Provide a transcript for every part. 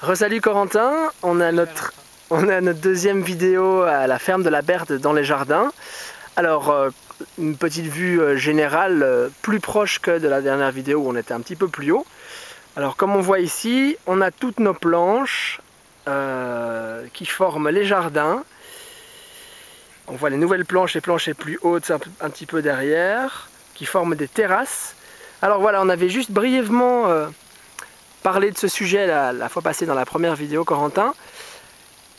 Resalut Corentin, Salut Valentin. on a notre deuxième vidéo à la ferme de la Berthe dans les jardins. Alors, une petite vue générale, plus proche que de la dernière vidéo où on était un petit peu plus haut. Alors, comme on voit ici, on a toutes nos planches qui forment les jardins. On voit les nouvelles planches, les planches les plus hautes un petit peu derrière, qui forment des terrasses. Alors voilà, on avait juste brièvement parlé de ce sujet la fois passée dans la première vidéo, Corentin.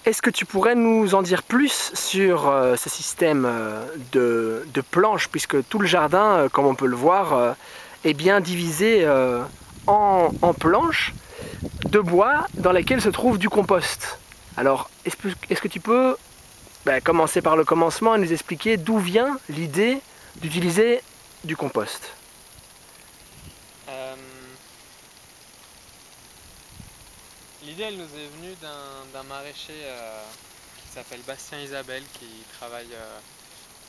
Est-ce que tu pourrais nous en dire plus sur ce système de planches, puisque tout le jardin, comme on peut le voir, est bien divisé en planches de bois dans lesquelles se trouve du compost. Alors, est-ce que tu peux commencer par le commencement et nous expliquer d'où vient l'idée d'utiliser du compost? Euh, L'idée, elle nous est venue d'un maraîcher qui s'appelle Bastien Isabelle, qui travaille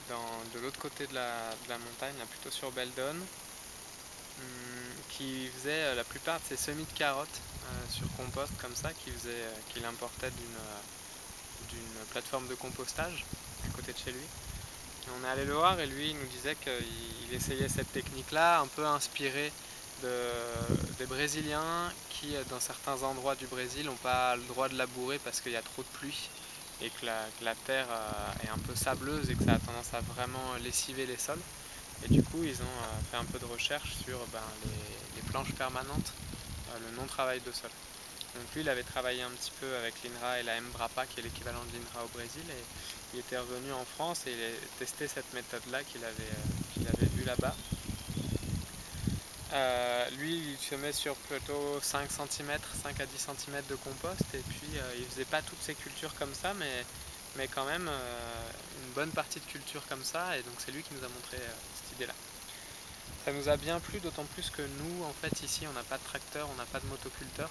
de l'autre côté de la montagne, là, plutôt sur Beldon, qui faisait la plupart de ses semis de carottes sur compost comme ça, qu'il importait d'une plateforme de compostage à côté de chez lui. Et on est allé le voir et lui il nous disait qu'il essayait cette technique-là, un peu inspirée des Brésiliens qui, dans certains endroits du Brésil, n'ont pas le droit de labourer parce qu'il y a trop de pluie et que la terre est un peu sableuse et que ça a tendance à vraiment lessiver les sols. Et du coup, ils ont fait un peu de recherche sur les planches permanentes, le non-travail de sol. Donc lui, il avait travaillé un petit peu avec l'INRA et la Embrapa, qui est l'équivalent de l'INRA au Brésil, et il était revenu en France et il a testé cette méthode-là qu'il avait vue là-bas. Lui, il se met sur plutôt 5 cm, 5 à 10 cm de compost, et puis il faisait pas toutes ses cultures comme ça, mais quand même une bonne partie de cultures comme ça, et donc c'est lui qui nous a montré cette idée-là. Ça nous a bien plu, d'autant plus que nous, en fait, ici, on n'a pas de tracteur, on n'a pas de motoculteur.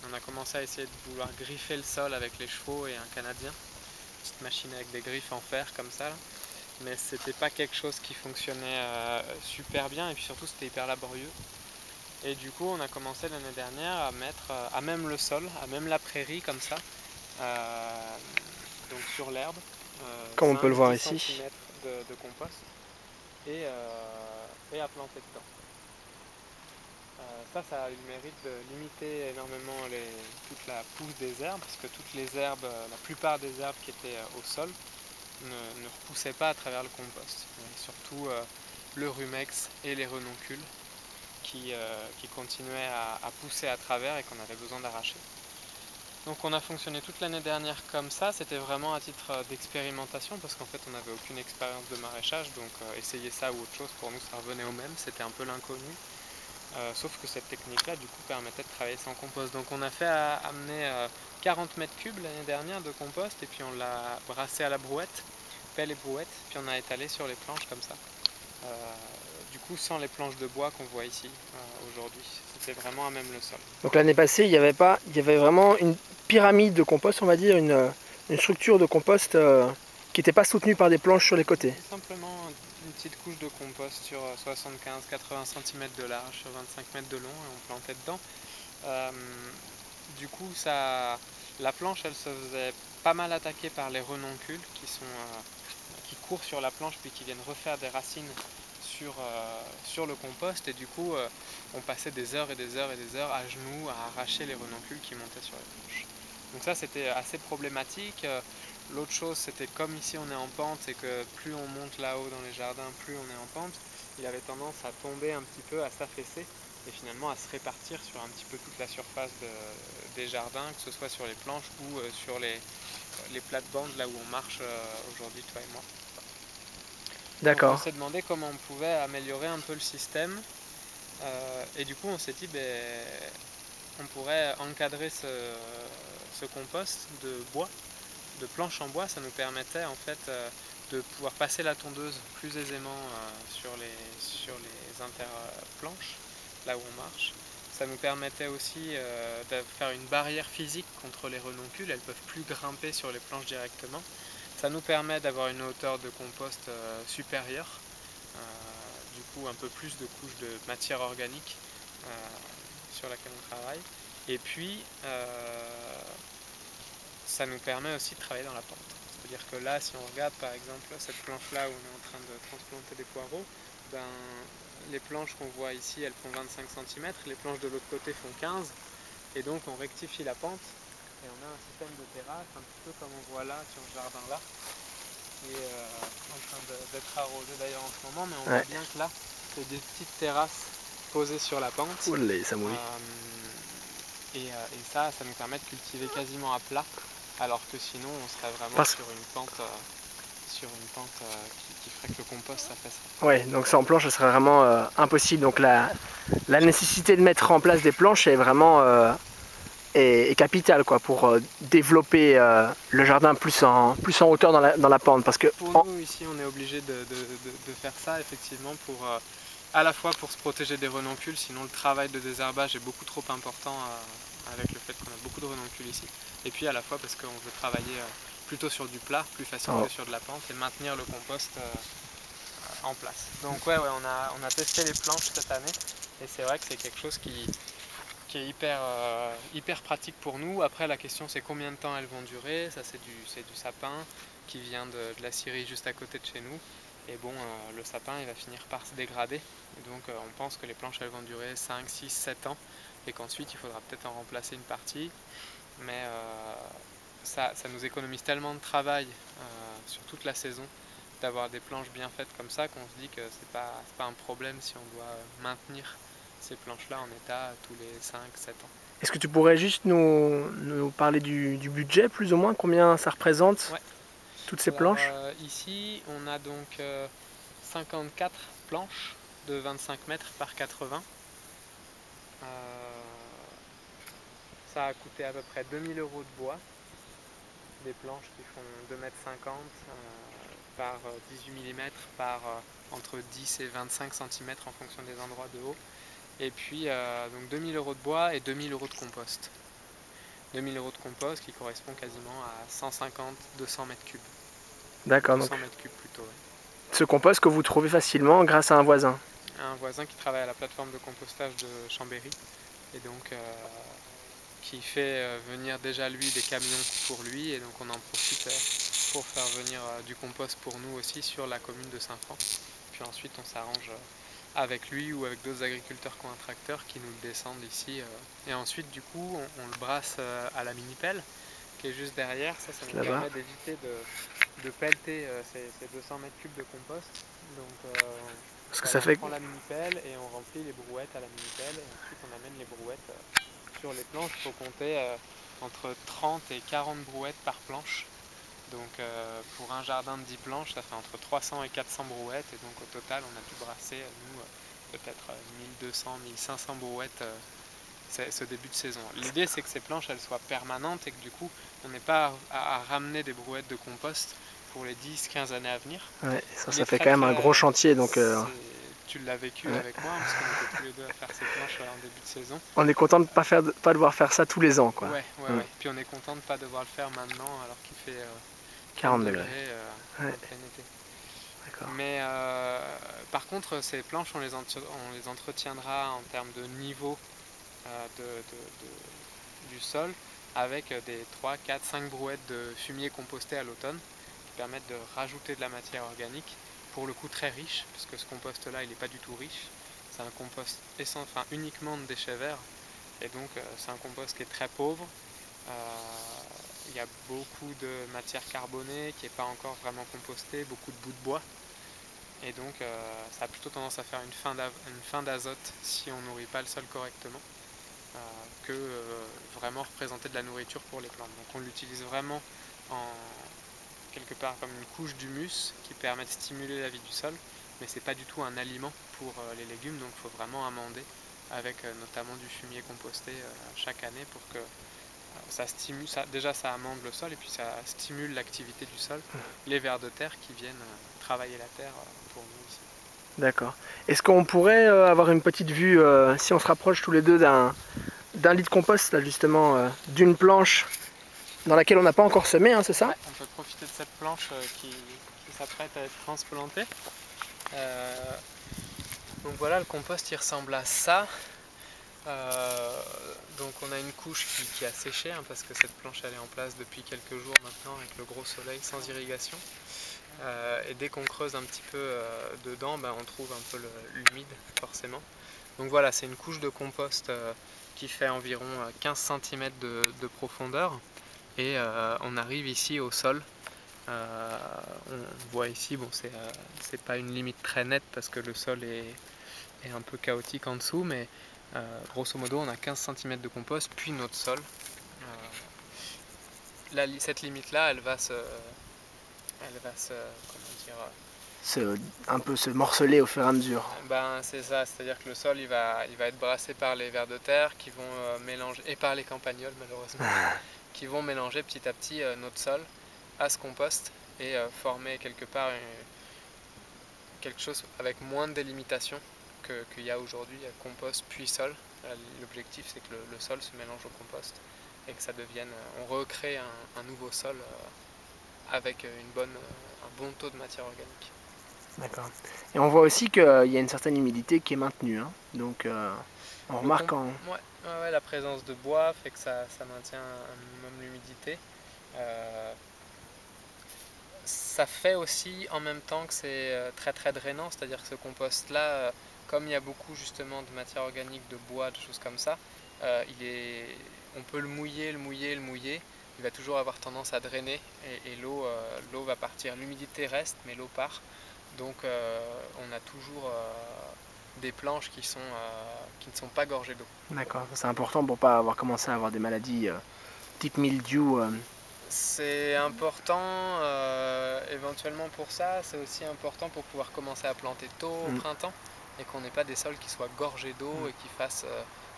On a commencé à essayer de vouloir griffer le sol avec les chevaux et un canadien, une petite machine avec des griffes en fer comme ça, là. Mais c'était pas quelque chose qui fonctionnait super bien et puis surtout c'était hyper laborieux. Et du coup on a commencé l'année dernière à mettre à même le sol, à même la prairie comme ça, euh, donc sur l'herbe, Comme on peut le voir 5-10 ici. cm de compost et à planter dedans. Ça a eu le mérite de limiter énormément toute la pousse des herbes, parce que toutes les herbes, la plupart des herbes qui étaient au sol ne repoussaient pas à travers le compost. Et surtout le rumex et les renoncules qui continuaient à pousser à travers et qu'on avait besoin d'arracher. Donc on a fonctionné toute l'année dernière comme ça, c'était vraiment à titre d'expérimentation parce qu'en fait on n'avait aucune expérience de maraîchage, donc essayer ça ou autre chose pour nous ça revenait au même, c'était un peu l'inconnu. Sauf que cette technique-là, du coup, permettait de travailler sans compost. Donc on a fait amener 40 mètres cubes l'année dernière de compost et puis on l'a brassé à la brouette, pelle et brouette, puis on a étalé sur les planches comme ça. Du coup, sans les planches de bois qu'on voit ici aujourd'hui. C'était vraiment à même le sol. Donc l'année passée, il y avait vraiment une pyramide de compost, on va dire, une structure de compost qui n'était pas soutenue par des planches sur les côtés. Simplement une petite couche de compost sur 75-80 cm de large, sur 25 mètres de long, et on plantait dedans. Euh, du coup, la planche, elle se faisait pas mal attaquer par les renoncules qui courent sur la planche puis qui viennent refaire des racines sur le compost. Et du coup, on passait des heures et des heures et des heures à genoux à arracher les renoncules qui montaient sur les planches. Donc ça, c'était assez problématique. L'autre chose, c'était comme ici on est en pente et que plus on monte là-haut dans les jardins, plus on est en pente, il avait tendance à tomber un petit peu, à s'affaisser et finalement à se répartir sur un petit peu toute la surface des jardins, que ce soit sur les planches ou sur les plates-bandes là où on marche aujourd'hui, toi et moi. Donc on D'accord. s'est demandé comment on pouvait améliorer un peu le système et du coup on s'est dit on pourrait encadrer ce compost de bois, de planches en bois, ça nous permettait en fait de pouvoir passer la tondeuse plus aisément sur les interplanches, là où on marche. Ça nous permettait aussi de faire une barrière physique contre les renoncules, elles ne peuvent plus grimper sur les planches directement. Ça nous permet d'avoir une hauteur de compost supérieure, euh, du coup un peu plus de couches de matière organique sur laquelle on travaille. Et puis, ça nous permet aussi de travailler dans la pente. C'est-à-dire que là, si on regarde par exemple cette planche-là où on est en train de transplanter des poireaux, ben, les planches qu'on voit ici, elles font 25 cm, les planches de l'autre côté font 15, et donc on rectifie la pente, et on a un système de terrasse, un petit peu comme on voit là sur ce jardin-là, qui est en train d'être arrosé d'ailleurs en ce moment, mais on voit bien que là, c'est des petites terrasses posées sur la pente. Oulé, ça mouille. Et ça nous permet de cultiver quasiment à plat, alors que sinon on serait vraiment sur une pente qui ferait que le compost s'affaisserait. Ouais, donc ça en planche, ce serait vraiment impossible. Donc la nécessité de mettre en place des planches est vraiment est capitale quoi, pour développer le jardin plus en hauteur dans la pente. Parce que pour nous ici, on est obligé de faire ça effectivement pour à la fois pour se protéger des renoncules, sinon le travail de désherbage est beaucoup trop important avec le fait qu'on a beaucoup de renoncules ici. Et puis à la fois parce qu'on veut travailler plutôt sur du plat, plus facile que sur de la pente, et maintenir le compost en place. Donc ouais, on a testé les planches cette année, et c'est vrai que c'est quelque chose qui est hyper pratique pour nous. Après la question c'est combien de temps elles vont durer. Ça c'est du sapin qui vient de la scierie juste à côté de chez nous. Et bon, le sapin il va finir par se dégrader. Et donc on pense que les planches elles vont durer 5, 6, 7 ans. Et qu'ensuite il faudra peut-être en remplacer une partie. Mais ça nous économise tellement de travail sur toute la saison d'avoir des planches bien faites comme ça qu'on se dit que c'est pas un problème si on doit maintenir ces planches-là en état tous les 5-7 ans. Est-ce que tu pourrais juste nous parler du budget plus ou moins, combien ça représente toutes ces planches? Ici on a donc 54 planches de 25 mètres par 80. Ça a coûté à peu près 2000 € de bois, des planches qui font 2,50 m par 18 mm par entre 10 et 25 cm en fonction des endroits de haut. Et puis donc 2000 € de bois et 2000 € de compost. 2000 € de compost qui correspond quasiment à 150-200 mètres cubes. D'accord. 200 mètres cubes plutôt. Ouais. Ce compost que vous trouvez facilement grâce à un voisin. Un voisin qui travaille à la plateforme de compostage de Chambéry et donc qui fait venir déjà lui des camions pour lui, et donc on en profite pour faire venir du compost pour nous aussi sur la commune de Saint-Franc. Puis ensuite on s'arrange avec lui ou avec d'autres agriculteurs qui ont un tracteur qui nous le descendent ici. Et ensuite du coup on le brasse à la mini-pelle qui est juste derrière. Ça nous permet d'éviter de pelleter ces 200 mètres cubes de compost. Donc parce que ça fait... on prend la mini-pelle et on remplit les brouettes à la mini-pelle, et ensuite on amène les brouettes sur les planches. Il faut compter entre 30 et 40 brouettes par planche. Donc pour un jardin de 10 planches, ça fait entre 300 et 400 brouettes, et donc au total on a pu brasser nous peut-être 1200, 1500 brouettes ce début de saison. L'idée c'est que ces planches elles soient permanentes et que du coup on n'ait pas à ramener des brouettes de compost pour les 10-15 années à venir. Ouais, ça fait quand même un gros chantier. Donc, tu l'as vécu avec moi, parce qu'on était tous les deux à faire ces planches en début de saison. On est content de ne pas devoir faire ça tous les ans, quoi. Ouais. Puis on est content de ne pas devoir le faire maintenant alors qu'il fait 40 degrés en plein été. Mais par contre ces planches on les entretiendra en termes de niveau du sol avec des 3, 4, 5 brouettes de fumier composté à l'automne qui permettent de rajouter de la matière organique, pour le coup très riche, parce que ce compost là il n'est pas du tout riche. C'est un compost uniquement de déchets verts, et donc c'est un compost qui est très pauvre. Il y a beaucoup de matière carbonée qui n'est pas encore vraiment compostée, beaucoup de bouts de bois, et donc ça a plutôt tendance à faire une fin d'azote si on ne nourrit pas le sol correctement, que vraiment représenter de la nourriture pour les plantes. Donc on l'utilise vraiment quelque part comme une couche d'humus qui permet de stimuler la vie du sol, mais c'est pas du tout un aliment pour les légumes, donc il faut vraiment amender avec notamment du fumier composté chaque année pour que ça stimule, déjà ça amende le sol, et puis ça stimule l'activité du sol, les vers de terre qui viennent travailler la terre pour nous ici. D'accord. Est-ce qu'on pourrait avoir une petite vue, si on se rapproche tous les deux d'un lit de compost, là, justement, d'une planche dans laquelle on n'a pas encore semé, hein, c'est ça? Ouais, on peut profiter de cette planche qui s'apprête à être transplantée. Donc voilà, le compost il ressemble à ça. Donc on a une couche qui a séché hein, parce que cette planche elle est en place depuis quelques jours maintenant avec le gros soleil sans irrigation. Et dès qu'on creuse un petit peu dedans, on trouve un peu l'humide forcément. Donc voilà, c'est une couche de compost qui fait environ 15 cm de profondeur. Et on arrive ici au sol. On voit ici, bon c'est pas une limite très nette parce que le sol est un peu chaotique en dessous, mais grosso modo on a 15 cm de compost, puis notre sol. Cette limite là, elle va se comment dire, un peu se morceler au fur et à mesure. C'est ça, c'est-à-dire que le sol il va être brassé par les vers de terre qui vont mélanger, et par les campagnols malheureusement, qui vont mélanger petit à petit notre sol à ce compost et former quelque part quelque chose avec moins de délimitation qu'il y a aujourd'hui, compost puis sol. L'objectif c'est que le sol se mélange au compost et que ça devienne, on recrée un nouveau sol avec un bon taux de matière organique. D'accord. Et on voit aussi qu'il y a une certaine humidité qui est maintenue. Hein. Donc on remarque Ouais, la présence de bois fait que ça maintient un minimum l'humidité. Ça fait aussi en même temps que c'est très très drainant, c'est-à-dire que ce compost là, comme il y a beaucoup justement de matière organique, de bois, de choses comme ça, on peut le mouiller, il va toujours avoir tendance à drainer et l'eau va partir. L'humidité reste mais l'eau part, donc on a toujours des planches qui ne sont pas gorgées d'eau. D'accord, c'est important pour ne pas avoir commencé à avoir des maladies type mildiou. C'est important éventuellement pour ça, c'est aussi important pour pouvoir commencer à planter tôt au printemps et qu'on n'ait pas des sols qui soient gorgés d'eau et qui fassent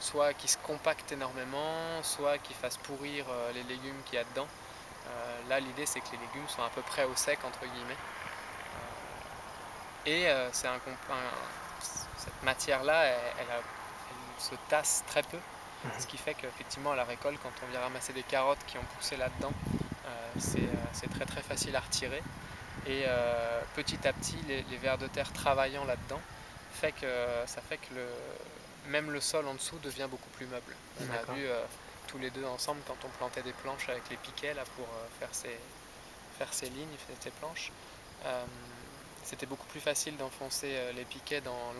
soit qui se compactent énormément, soit qui fassent pourrir les légumes qu'il y a dedans. Là l'idée c'est que les légumes soient à peu près au sec entre guillemets. Cette matière là elle se tasse très peu. Ce qui fait qu'effectivement à la récolte, quand on vient ramasser des carottes qui ont poussé là-dedans, c'est très très facile à retirer. Et petit à petit, les vers de terre travaillant là-dedans, ça fait que même le sol en dessous devient beaucoup plus meuble. On a vu tous les deux ensemble quand on plantait des planches avec les piquets là, pour faire ces lignes, ces planches. C'était beaucoup plus facile d'enfoncer les piquets dans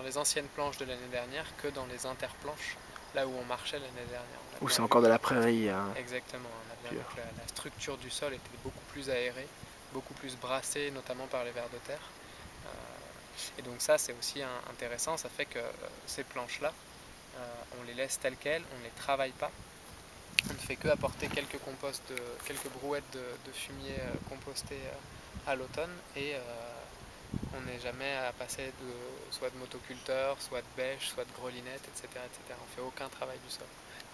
les anciennes planches de l'année dernière que dans les interplanches, là où on marchait l'année dernière. Où c'est encore de la prairie. Exactement, on a bien vu que la structure du sol était beaucoup plus aérée, beaucoup plus brassée, notamment par les vers de terre. Et donc ça c'est aussi intéressant, ça fait que ces planches-là, on les laisse telles quelles, on ne les travaille pas. On ne fait que apporter quelques brouettes de fumier composté à l'automne et on n'est jamais à passer soit de motoculteur, soit de bêche, soit de grelinette, etc., etc. On ne fait aucun travail du sol.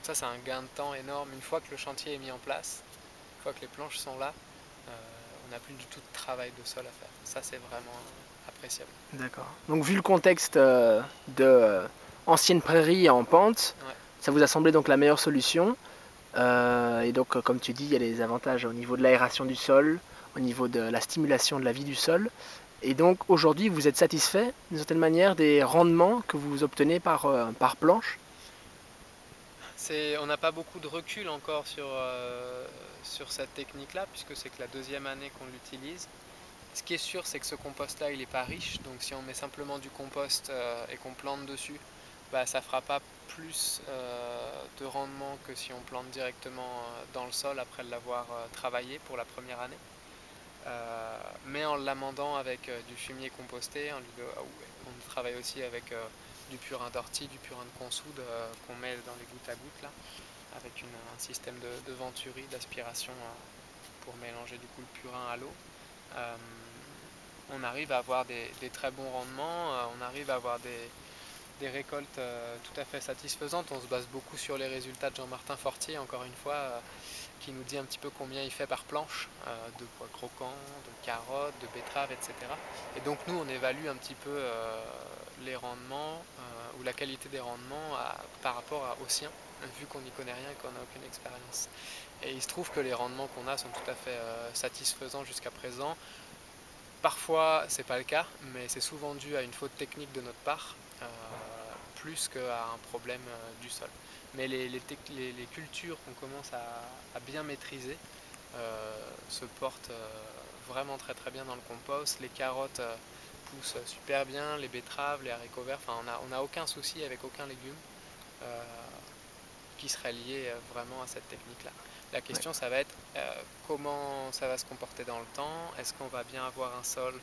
Ça c'est un gain de temps énorme. Une fois que le chantier est mis en place, une fois que les planches sont là, on n'a plus du tout de travail de sol à faire. Ça c'est vraiment appréciable. D'accord. Donc vu le contexte de ancienne prairie en pente, ça vous a semblé donc la meilleure solution. Et donc comme tu dis, il y a des avantages au niveau de l'aération du sol, au niveau de la stimulation de la vie du sol. Et donc aujourd'hui vous êtes satisfait d'une certaine manière des rendements que vous obtenez par planche? On n'a pas beaucoup de recul encore sur cette technique-là, puisque c'est que la deuxième année qu'on l'utilise. Ce qui est sûr, c'est que ce compost-là, il n'est pas riche, donc si on met simplement du compost et qu'on plante dessus, ça ne fera pas plus de rendement que si on plante directement dans le sol après l'avoir travaillé pour la première année. Mais en l'amendant avec du fumier composté, on travaille aussi avec du purin d'ortie, du purin de consoude qu'on met dans les gouttes à gouttes là, avec un système de venturie, d'aspiration pour mélanger du coup le purin à l'eau. On arrive à avoir des très bons rendements, on arrive à avoir des récoltes tout à fait satisfaisantes. On se base beaucoup sur les résultats de Jean-Martin Fortier, encore une fois, qui nous dit un petit peu combien il fait par planche de pois croquants, de carottes, de betteraves, etc. Et donc nous on évalue un petit peu les rendements ou la qualité des rendements par rapport aux siens, vu qu'on n'y connaît rien et qu'on n'a aucune expérience. Et il se trouve que les rendements qu'on a sont tout à fait satisfaisants jusqu'à présent. Parfois c'est pas le cas, mais c'est souvent dû à une faute technique de notre part. plus qu'à un problème du sol. Mais les cultures qu'on commence à bien maîtriser se portent vraiment très très bien dans le compost. Les carottes poussent super bien, les betteraves, les haricots verts, enfin on n'a aucun souci avec aucun légume qui serait lié vraiment à cette technique-là. La question, ça va être comment ça va se comporter dans le temps. Est-ce qu'on va bien avoir un sol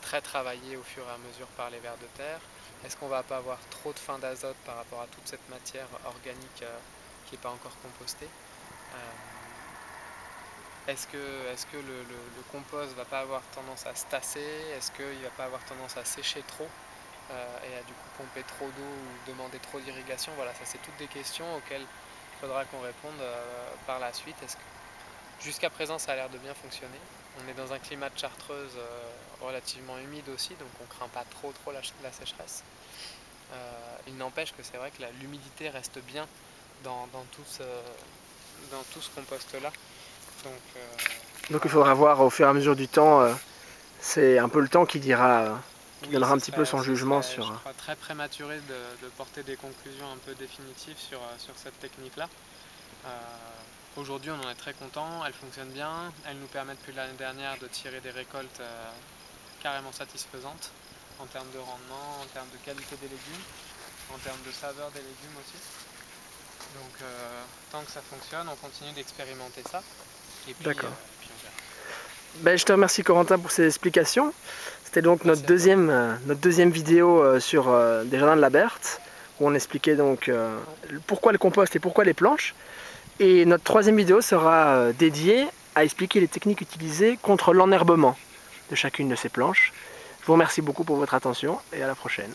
très travaillé au fur et à mesure par les vers de terre? Est-ce qu'on va pas avoir trop de fin d'azote par rapport à toute cette matière organique qui n'est pas encore compostée? Est-ce que le compost va pas avoir tendance à se tasser? Est-ce qu'il va pas avoir tendance à sécher trop et à du coup pomper trop d'eau ou demander trop d'irrigation? Voilà, ça c'est toutes des questions auxquelles il faudra qu'on réponde par la suite. Jusqu'à présent, ça a l'air de bien fonctionner. On est dans un climat de chartreuse relativement humide aussi, donc on ne craint pas trop la sécheresse. Il n'empêche que c'est vrai que l'humidité reste bien dans tout ce compost-là. Donc il faudra voir au fur et à mesure du temps, c'est un peu le temps qui dira, qui donnera un petit peu son jugement sur... Je crois très prématuré de porter des conclusions un peu définitives sur cette technique-là. Aujourd'hui on en est très content, elle fonctionne bien, elle nous permet depuis l'année dernière de tirer des récoltes carrément satisfaisantes en termes de rendement, en termes de qualité des légumes, en termes de saveur des légumes aussi. Donc tant que ça fonctionne, on continue d'expérimenter ça. Et puis, D'accord. puis on verra. Ben, je te remercie Corentin pour ces explications. C'était donc notre deuxième vidéo sur des jardins de la Berthe, où on expliquait donc pourquoi le compost et pourquoi les planches. Et notre troisième vidéo sera dédiée à expliquer les techniques utilisées contre l'enherbement de chacune de ces planches. Je vous remercie beaucoup pour votre attention et à la prochaine.